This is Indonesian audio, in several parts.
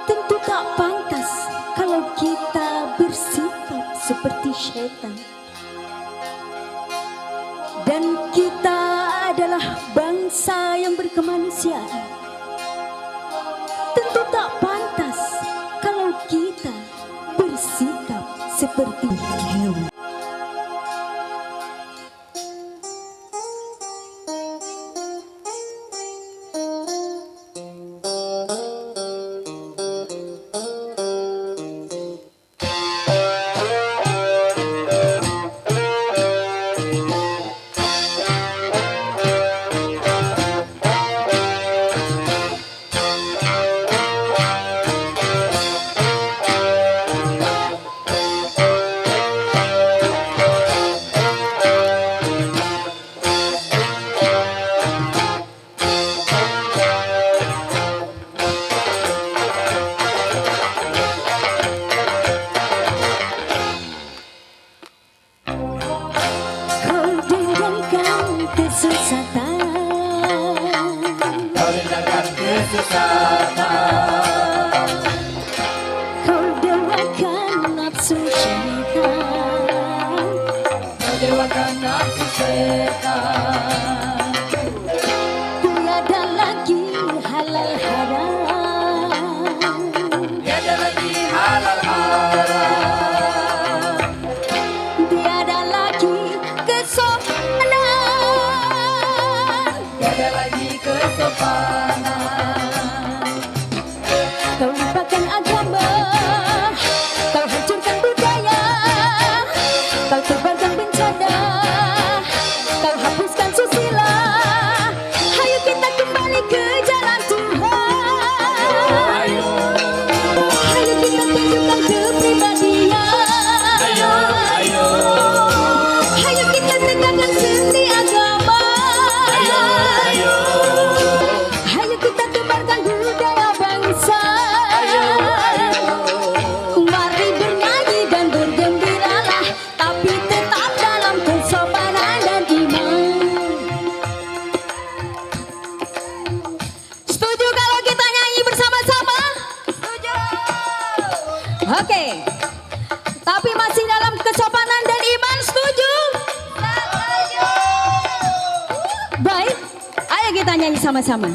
Tentu tak pantas kalau kita bersikap seperti setan. Dan kita adalah bangsa yang berkemanusiaan. Tentu tak pantas kalau kita bersikap seperti hewan. Kau dewakan nafsu setan. Tiada lagi halal haram. Tiada lagi kesopanan. Kau lupakan agama, kau hancurkan budaya, kau tebarkan bencana, kau hapuskan susila. Hayo kita kembali ke jalan Tuhan. Hayo kita tunjukkan kepribadian. Hayo kita tegakkan seni agama. Hayo kita tebarkan budaya bangsa. Mari bernyanyi dan bergembiralah, tapi tetap dalam kesopanan dan iman. Setuju kalau kita nyanyi bersama-sama? Setuju. Oke. Tapi masih dalam kesopanan dan iman, setuju? Setuju. Baik, ayo kita nyanyi sama-sama.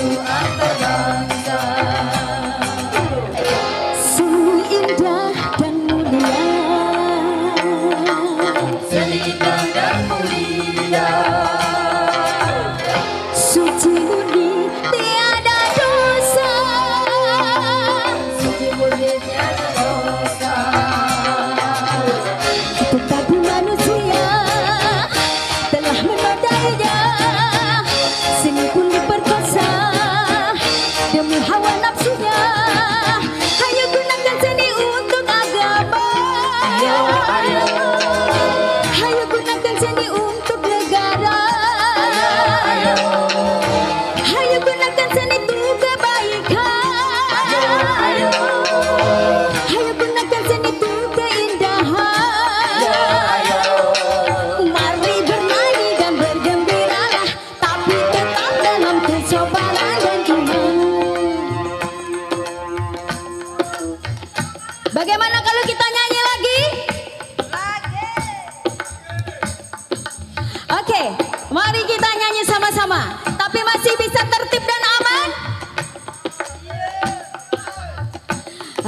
bersatu antar bangsa. Seni indah dan mulia, Seni indah dan mulia, suci murni tiada dosa. suci murni tiada dosa. Tetapi manusia telah menodainya, seni pun diperkosa demi hawa nafsunya. Hanya gunakan seni untuk agama, hanya gunakan seni untuk negara, hanya gunakan seni untuk kebaikan, hanya gunakan seni untuk keindahan. Mari bernyanyi dan bergembiralah, tapi tetap dalam kesopanan dan iman. Bagaimana kalau kita nyanyi lagi? Oke, mari kita nyanyi sama-sama. Tapi masih bisa tertib dan aman?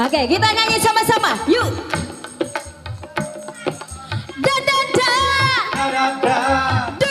Oke, kita nyanyi sama-sama. Yuk. Da da da. Da, da, da.